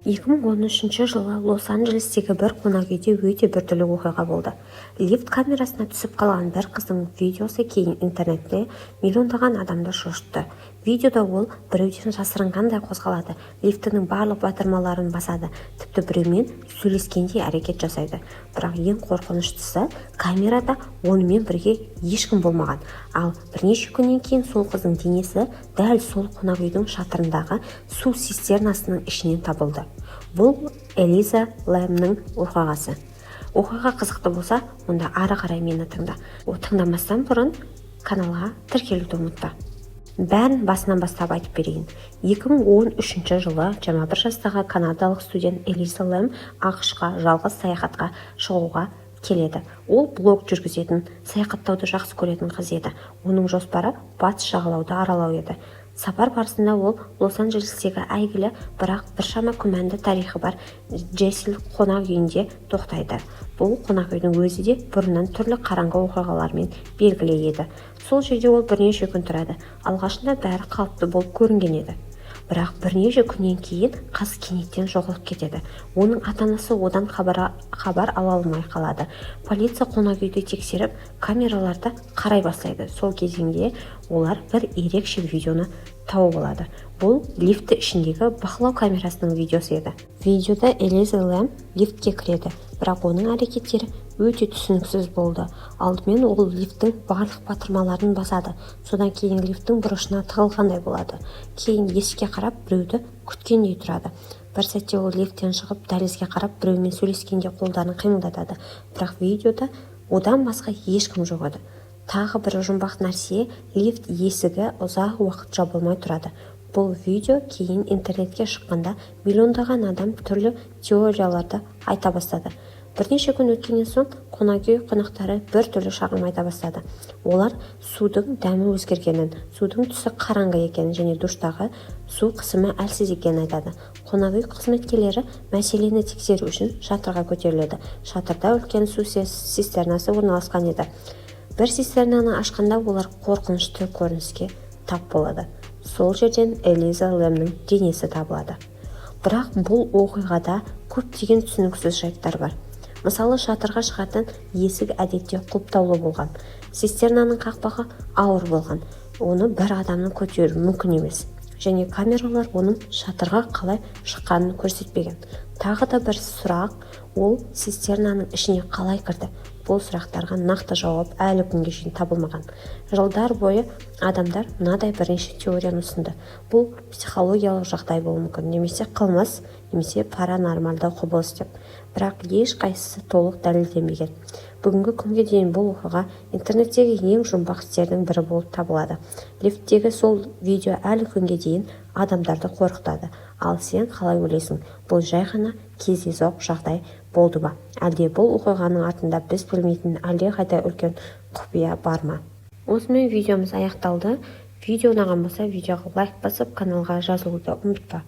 2013 жылы Лос-Анджелестегі бір қонақ үйде өте біртүрлі оқиға болды. Лифт камерасына түсіп қалған бір қыздың видеосы кейін интернетте миллиондаған адамды шошытты. Видеода ол біреуден жасырынғандай қозғалады, лифтінің барлық батырмаларын басады, тіпті біреумен сөйлескендей әрекет жасайды. Бірақ ең қорқыныштысы, камерада онымен бірге ешкім болмаған. Ал бірнеше күннен кейін сол қыздың денесі дәл сол қонақ үйдің шатырындағы су цистернасының ішінен табылды. Бұл Элиза Лэмнің оқиғасы. Оқиға қызықты болса, онда ары қарай мені тыңда. Тыңдамастан бұрын каналға тіркелуді ұмытпа. Бәрін басынан бастап айтып берейін. 2013 жылы 21 жастағы канадалық студент Элиза Лэм ақш-қа жалғыз саяхатқа шығуға келеді. Ол блог жүргізетін, саяхаттауды жақсы көретін қыз еді. Оның жоспары батыс жағалауды аралау еді. Сапар барысында ол Лос-Анджелестегі әйгілі, бірақ біршама күмәнді тарихы бар Джесил қонақ үйінде тоқтайды. Бұл қонақ үйдің өзі де бұрыннан түрлі қараңғы оқиғалармен белгілі еді. Сол жерде ол бірнеше күн тұрады. Алғашында бәрі қалыпты болып көрінген еді. Бірақ бірнеше күннен кейін қыз кенеттен жоғалып кетеді. Оның ата-анасы одан хабар ала алмай қалады. Полиция қонақ үйді тексеріп, камераларды қарай бастайды. Сол кезеңде олар бір ерекше видеоны тауып алады. Бұл лифті ішіндегі бақылау камерасының видеосы еді. Видеода Элиза Лэм лифтке кіреді, бірақ оның әрекеттері өте түсініксіз болды. Алдымен ол лифттің барлық батырмаларын басады. Содан кейін лифттің бұрышына тығылғандай болады. Кейін есікке қарап біреуді күткендей тұрады. Бір сәтте ол лифттен шығып, дәлізге қарап біреумен сөйлескенде қолдарын қимылдатады. Бірақ видеода одан басқа ешкім жоқ еді. Тағы бір жұмбақ нәрсе, лифт есігі ұзақ уақыт жабылмай тұрады. Бұл видео кейін интернетке шыққанда миллиондаған адам түрлі теорияларды айта бастады. Бірнеше күн өткеннен соң қонақ үй қонақтары бір түрлі шағым айта бастады. Олар судың дәмі өзгергенін, судың түсі қараңғы екенін және душтағы су қысымы әлсіз екенін айтады. Қонақ үй қызметкерлері мәселені тексеру үшін шатырға көтеріледі. Шатырда үлкен су цистернасы орналасқан еді. Бір цистернаны ашқанда олар қорқынышты көрініске тап болады. Сол жерден Элиза Лэмнің денесі табылады. Бірақ бұл оқиғада көптеген түсініксіз жайттар бар. Мысалы, шатырға шығатын есік әдетте құлыптаулы болған. Цистернаның қақпағы ауыр болған. Оны бір адамның көтеруі мүмкін емес. Және камералар оның шатырға қалай шыққанын көрсетпеген. Тағы да бір сұрақ, ол цистернаның ішіне қалай кірді? Бұл сұрақтарға нақты жауап әлі күнге шейін табылмаған. Жылдар бойы адамдар мынадай бірнеше теорияны ұсынды. Бұл психологиялық жағдай болуы мүмкін, немесе қылмыс, немесе паранормальды құбылыс деп. Бірақ ешқайсысы толық дәлелденбеген. Бүгінгі күнге дейін бұл оқиға интернеттегі ең жұмбақ істердің бірі болып табылады. Лифттегі сол видео әлі күнге дейін адамдарды қорқытады. Ал сен қалай ойлайсың? Бұл жай ғана кездейсоқ жағдай болды ба? Әлде бұл оқиғаның артында біз білмейтін әлдеқайда үлкен құпия бар ма? Осымен видеомыз аяқталды. Видео ұнаған болса, видеоға лайк басып, каналға жазылуды ұмытпа.